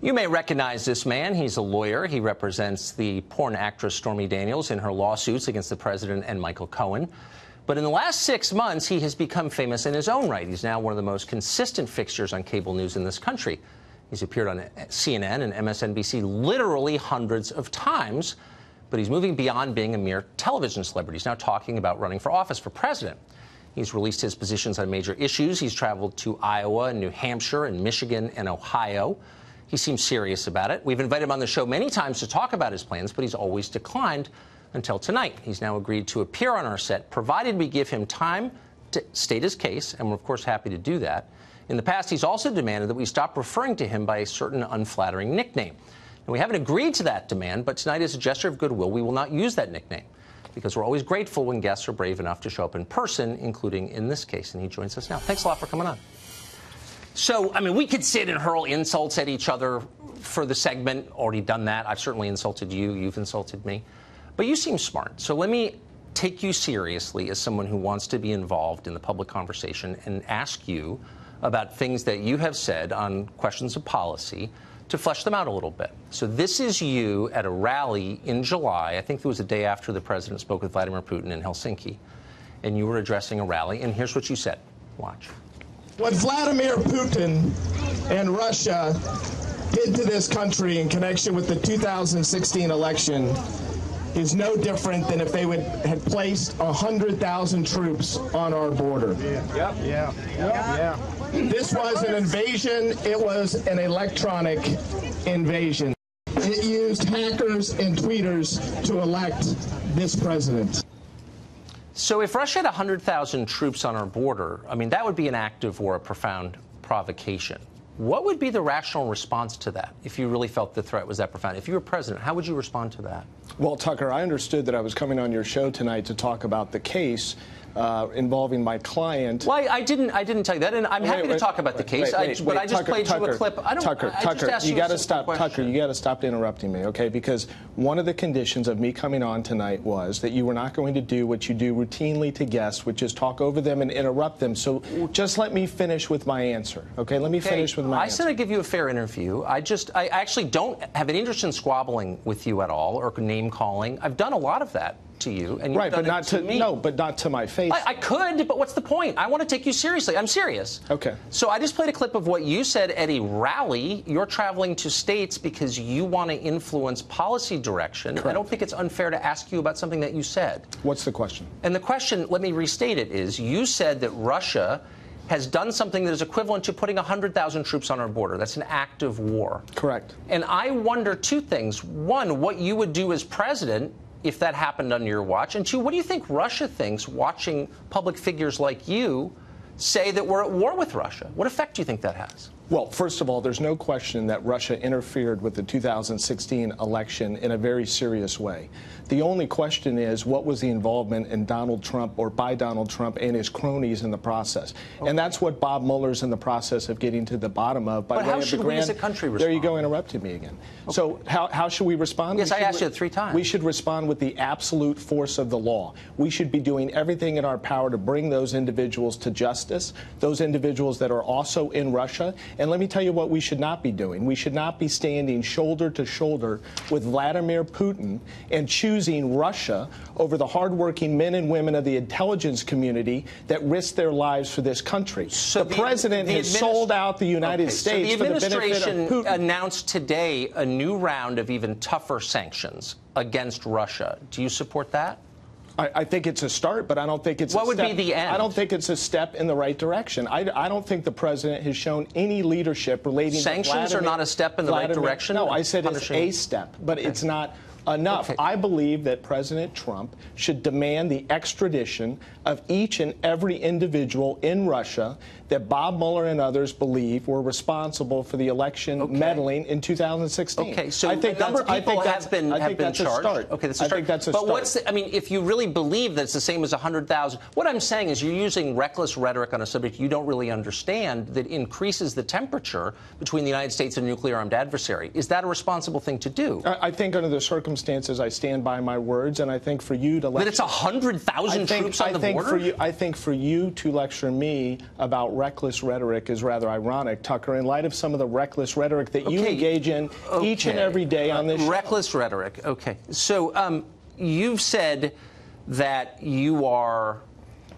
You may recognize this man. He's a lawyer. He represents the porn actress Stormy Daniels in her lawsuits against the president and Michael Cohen. But in the last 6 months, he has become famous in his own right. He's now one of the most consistent fixtures on cable news in this country. He's appeared on CNN and MSNBC literally hundreds of times, but he's moving beyond being a mere television celebrity. He's now talking about running for office for president. He's released his positions on major issues. He's traveled to Iowa and New Hampshire and Michigan and Ohio. He seems serious about it. We've invited him on the show many times to talk about his plans, but he's always declined until tonight. He's now agreed to appear on our set, provided we give him time to state his case, and we're, of course, happy to do that. In the past, he's also demanded that we stop referring to him by a certain unflattering nickname. And we haven't agreed to that demand, but tonight, as a gesture of goodwill, we will not use that nickname, because we're always grateful when guests are brave enough to show up in person, including in this case. And he joins us now. Thanks a lot for coming on. So, I mean, we could sit and hurl insults at each other for the segment. Already done that. I've certainly insulted you. You've insulted me. But you seem smart. So let me take you seriously as someone who wants to be involved in the public conversation and ask you about things that you have said on questions of policy to flesh them out a little bit. So this is you at a rally in July. I think it was the day after the president spoke with Vladimir Putin in Helsinki. And you were addressing a rally. And here's what you said. Watch. What Vladimir Putin and Russia did to this country in connection with the 2016 election is no different than if they had placed 100,000 troops on our border. This was an invasion. It was an electronic invasion. It used hackers and tweeters to elect this president. So if Russia had 100,000 troops on our border, I mean, that would be an act of war, a profound provocation. What would be the rational response to that if you really felt the threat was that profound? If you were president, how would you respond to that? Well, Tucker, I understood that I was coming on your show tonight to talk about the case involving my client. Well, I didn't tell you that, and I'm happy to talk about the case. But I just played you a clip. Tucker, you got to stop. Tucker, you got to stop interrupting me, okay? Because one of the conditions of me coming on tonight was that you were not going to do what you do routinely to guests, which is talk over them and interrupt them. So just let me finish with my answer, okay? Let me finish with my answer. I said I'd give you a fair interview. I actually don't have an interest in squabbling with you at all or name calling. I've done a lot of that to you, and you've done it to me. No, but not to my face. I could, but what's the point? I want to take you seriously. I'm serious. Okay. So I just played a clip of what you said at a rally. You're traveling to states because you want to influence policy direction. Correct. I don't think it's unfair to ask you about something that you said. What's the question? And the question, let me restate it, is you said that Russia has done something that is equivalent to putting 100,000 troops on our border. That's an act of war. Correct. And I wonder two things. One, what you would do as president if that happened under your watch. And two, what do you think Russia thinks watching public figures like you say that we're at war with Russia? What effect do you think that has? Well, first of all, there's no question that Russia interfered with the 2016 election in a very serious way. The only question is, what was the involvement in Donald Trump or by Donald Trump and his cronies in the process? Okay. And that's what Bob Mueller's in the process of getting to the bottom of. But how should we as a country respond? There you go, interrupting me again. Okay. So how should we respond? Yes, I asked you 3 times. We should respond with the absolute force of the law. We should be doing everything in our power to bring those individuals to justice, those individuals that are also in Russia. And let me tell you what we should not be doing. We should not be standing shoulder to shoulder with Vladimir Putin and choosing Russia over the hardworking men and women of the intelligence community that risk their lives for this country. So the president has sold out the United States for the benefit of Putin. So the administration announced today a new round of even tougher sanctions against Russia. Do you support that? I think it's a start, but I don't think it's what would be the end? I don't think it's a step in the right direction. I don't think the president has shown any leadership relating sanctions to Vladimir, are not a step in the right direction? No, I said it's a step, but it's not enough. Okay. I believe that President Trump should demand the extradition of each and every individual in Russia that Bob Mueller and others believe were responsible for the election meddling in 2016. Okay, so I think a number of people have been charged. Okay, that's a start. I think that's a but start. What's the, I mean, if you really believe that it's the same as 100,000, what I'm saying is you're using reckless rhetoric on a subject you don't really understand that increases the temperature between the United States and a nuclear-armed adversary. Is that a responsible thing to do? I think under the circumstances circumstances, I stand by my words, and I think for you to that it's 100,000 troops on the border. I think for you to lecture me about reckless rhetoric is rather ironic, Tucker, in light of some of the reckless rhetoric that you engage in each and every day on this show. Reckless rhetoric. Okay. So you've said that you are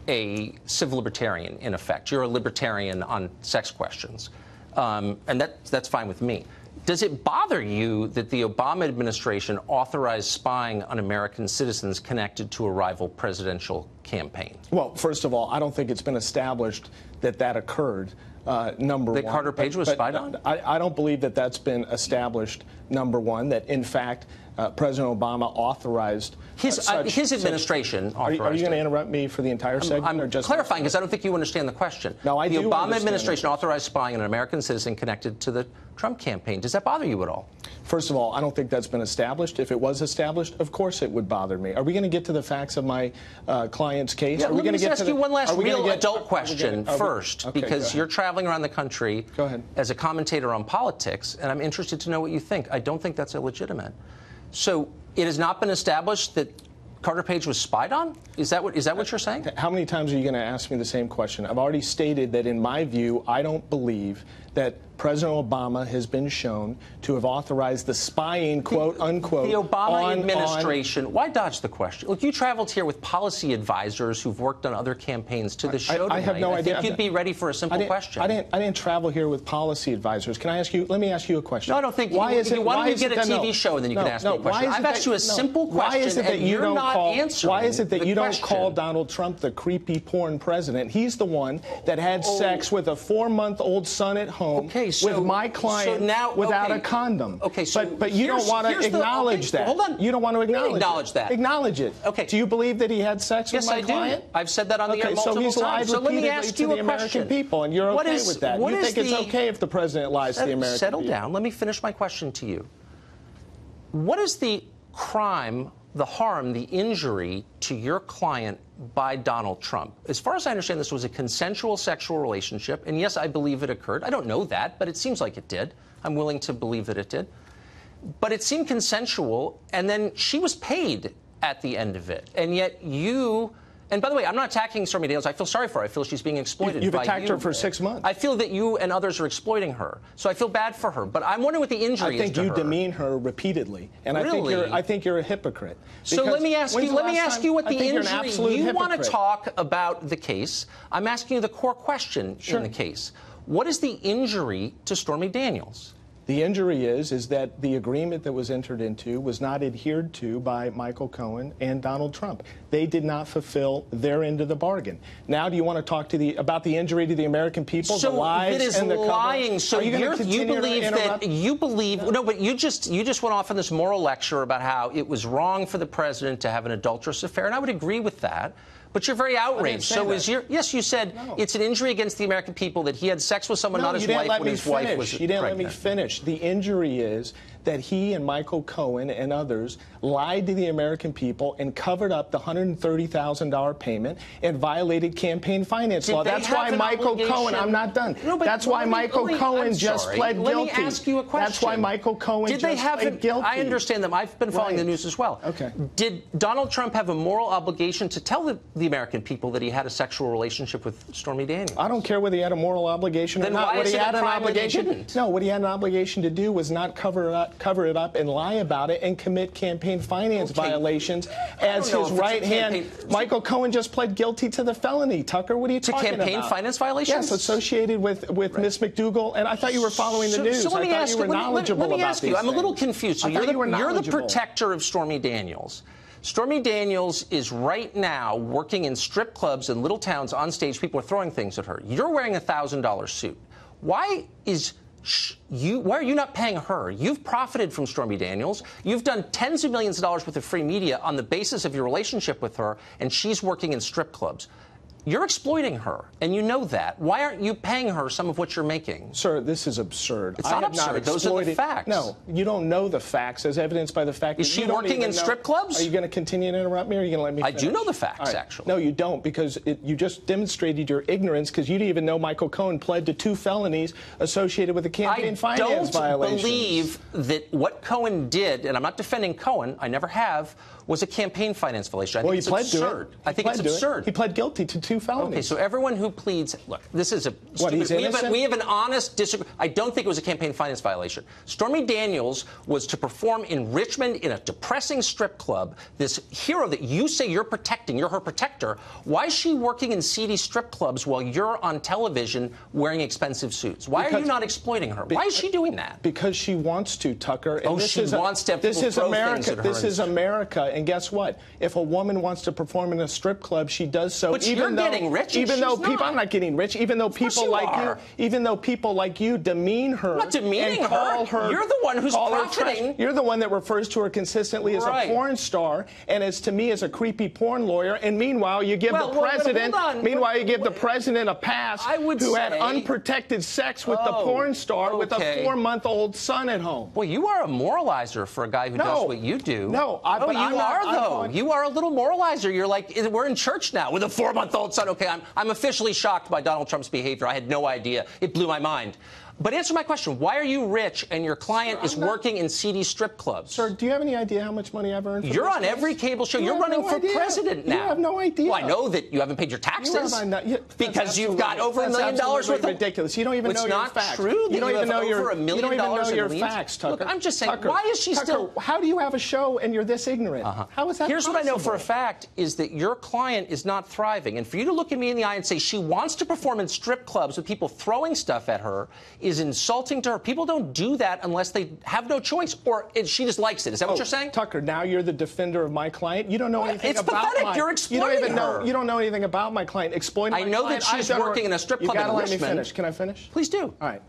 a civil libertarian, in effect. You're a libertarian on sex questions. And that's fine with me. Does it bother you that the Obama administration authorized spying on American citizens connected to a rival presidential campaign? Well, first of all, I don't think it's been established that that occurred, number one. That Carter Page was spied on? I don't believe that that's been established, number one, that, in fact, President Obama authorized his administration authorized. Are you going to interrupt me for the entire segment? I'm or just clarifying because I don't think you understand the question. No, I do. The Obama administration authorized spying on an American citizen connected to the Trump campaign. Does that bother you at all? First of all, I don't think that's been established. If it was established, of course it would bother me. Are we going to get to the facts of my client's case? Yeah, let me just ask you one last real adult question first, because you're traveling around the country as a commentator on politics, and I'm interested to know what you think. I don't think that's illegitimate. So it has not been established that Carter Page was spied on? Is that what you're saying? How many times are you going to ask me the same question? I've already stated that, in my view, I don't believe that President Obama has been shown to have authorized the spying, quote unquote. The Obama administration. Why dodge the question? Look, you traveled here with policy advisors who've worked on other campaigns to the show tonight. I have no idea. I think you'd be ready for a simple question. I didn't travel here with policy advisors. Can I ask you? Let me ask you a question. No, I don't think. Why don't you get a TV show and then you can ask me a question? I've asked you a simple question and you're not answering. Why is it that you don't call Donald Trump the creepy porn president? He's the one that had sex with a 4-month-old son at home with my client without a condom. Okay, so but you don't want to acknowledge that. Hold on. You don't want to acknowledge that. Acknowledge it. Okay. Do you believe that he had sex with my client? Yes, I do. I've said that on the air multiple times. So he's lied repeatedly to the American people, and you're okay with that. You think it's okay if the president lies to the American people? Settle down. Let me finish my question to you. What is the crime, the harm, the injury to your client by Donald Trump? As far as I understand, this was a consensual sexual relationship, and yes, I believe it occurred. I don't know that, but it seems like it did. I'm willing to believe that it did. But it seemed consensual, and then she was paid at the end of it. And yet you... And by the way, I'm not attacking Stormy Daniels. I feel sorry for her. I feel she's being exploited. You've attacked her for 6 months. I feel that you and others are exploiting her. So I feel bad for her. But I'm wondering what the injury is to her. I think you demean her repeatedly. And really? I think you're a hypocrite. So let me ask you what the injury... You want to talk about the case. I'm asking you the core question in the case. What is the injury to Stormy Daniels? The injury is that the agreement that was entered into was not adhered to by Michael Cohen and Donald Trump. They did not fulfill their end of the bargain. Now, do you want to talk about the injury to the American people, the lies and the lying. So you believe no, but you just went off on this moral lecture about how it was wrong for the president to have an adulterous affair, and I would agree with that. But you're very outraged. So yes, you said it's an injury against the American people that he had sex with someone, not his wife, when his wife was pregnant. You didn't let me finish. The injury is that he and Michael Cohen and others lied to the American people and covered up the $130,000 payment and violated campaign finance law. That's why Michael Cohen, I'm not done. That's why Michael Cohen just pled guilty. Let me ask you a question. That's why Michael Cohen just pled guilty. I understand them. I've been following the news as well. Okay. Did Donald Trump have a moral obligation to tell the American people that he had a sexual relationship with Stormy Daniels? I don't care whether he had a moral obligation or not. What he had an obligation to do was not cover it up and lie about it and commit campaign finance violations as his right hand. Michael Cohen just pled guilty to the felony. Tucker, what are you talking about? To campaign finance violations? Yes, associated with Miss McDougal. And I thought you were following the news. So let me ask you. Let me ask you. I'm a little confused. So you're the protector of Stormy Daniels. Stormy Daniels is right now working in strip clubs in little towns on stage. People are throwing things at her. You're wearing a $1,000 suit. Why are you not paying her? You've profited from Stormy Daniels. You've done tens of millions of dollars worth of free media on the basis of your relationship with her, and she's working in strip clubs. You're exploiting her, and you know that. Why aren't you paying her some of what you're making? Sir, this is absurd. It's not absurd. Those are the facts. No, you don't know the facts, as evidenced by the fact that Is she working in strip clubs? Are you going to continue to interrupt me, or are you going to let me finish? I do know the facts, actually. No, you don't, because you just demonstrated your ignorance, because you didn't even know Michael Cohen pled to 2 felonies associated with the campaign finance violations. I don't believe that what Cohen did, and I'm not defending Cohen, I never have, was a campaign finance violation. I think it's absurd. I think it's absurd. He pled guilty to 2 felonies. Okay, so everyone who pleads, look, this is a stupid. We have an honest disagreement. I don't think it was a campaign finance violation. Stormy Daniels was to perform in Richmond in a depressing strip club. This hero that you say you're protecting, you're her protector. Why is she working in seedy strip clubs while you're on television wearing expensive suits? Why are you not exploiting her? Why is she doing that? Because she wants to, Tucker. And she wants to. This is America. This is America. And guess what? If a woman wants to perform in a strip club, she does so. But you're getting rich. Even though people, I'm not getting rich. Even though people like you, demean her. I'm not demeaning her. You're the one who's profiting. You're the one that refers to her consistently as a porn star, and as to me as a creepy porn lawyer. And meanwhile, you give the president. Meanwhile, you give the president a pass who had unprotected sex with the porn star with a 4-month-old son at home. Well, you are a moralizer for a guy who does what you do. No, You are a little moralizer. You're like, we're in church now with a 4-month-old son. Okay, I'm officially shocked by Donald Trump's behavior. I had no idea. It blew my mind. But answer my question. Why are you rich and your client is working in seedy strip clubs? Sir, do you have any idea how much money I've earned from You're on every cable show. You're running for president now. You have no idea. Well, I know that you haven't paid your taxes because you've got over $1 million worth of... ridiculous. You don't even know your facts. It's not true. You don't even know your $1 million in facts, Tucker. Look, I'm just saying, why is she still... How do you have a show and you're this ignorant? How is that Here's possible? what I know for a fact is that your client is not thriving. And for you to look at me in the eye and say she wants to perform in strip clubs with people throwing stuff at her is insulting to her. People don't do that unless they have no choice, or she just likes it. Is that what you're saying? Tucker, now you're the defender of my client. You don't know anything about pathetic. You're exploiting her. You don't know anything about my client. Exploiting my client. I know that she's working in a strip club in Richmond. You gotta let me finish. Can I finish? Please do. All right.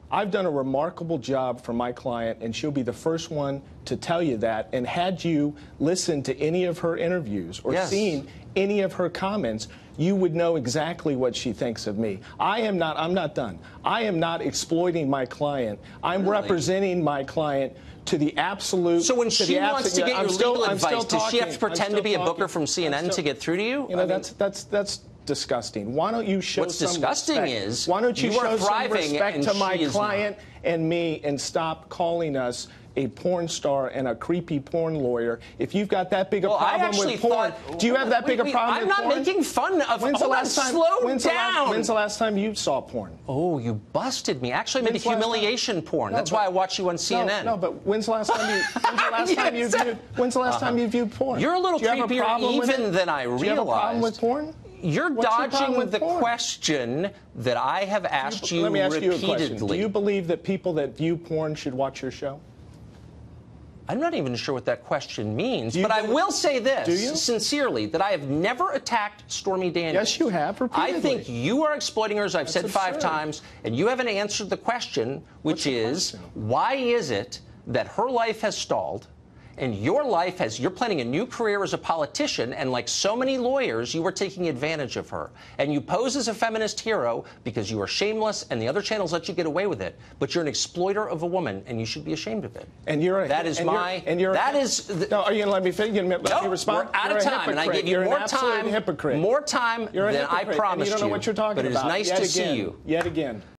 I've done a remarkable job for my client, and she'll be the first one to tell you that. And had you listened to any of her interviews or seen any of her comments, you would know exactly what she thinks of me. I'm not done. I am not exploiting my client. I'm representing my client to the absolute. So when she wants to get your legal advice, does she have to pretend to be a booker from CNN to get through to you? You know, that's disgusting. Why don't you show some respect? What's disgusting is why don't you show some thriving respect to my client and me and stop calling us a porn star and a creepy porn lawyer? If you've got that big a problem with porn, do you have that big a problem with porn? I'm not making fun of. When's the last time? When's the last time you saw porn? Oh, you busted me. Actually, maybe humiliation porn. That's why I watch you on CNN. No, but when's the last time you? When's the last time you viewed porn? You're a little creepier even than I realized. Do you have a problem with porn? You're dodging the question that I have asked you repeatedly. Let me ask you a question. Do you believe that people that view porn should watch your show? I'm not even sure what that question means, but I will say this, sincerely, that I have never attacked Stormy Daniels. Yes, you have, repeatedly. I think you are exploiting her, as I've said 5 times, and you haven't answered the question, which is, why is it that her life has stalled, and your life has, you're planning a new career as a politician, and like so many lawyers, you were taking advantage of her. And you pose as a feminist hero because you are shameless, and the other channels let you get away with it. But you're an exploiter of a woman, and you should be ashamed of it. And you're that is my. That is. No, are you going to let me finish? Let me respond? We're out of time, and I give you more time. Hypocrite. More time than I promised you. You don't know what you're talking about. But it is nice to see you. Yet again.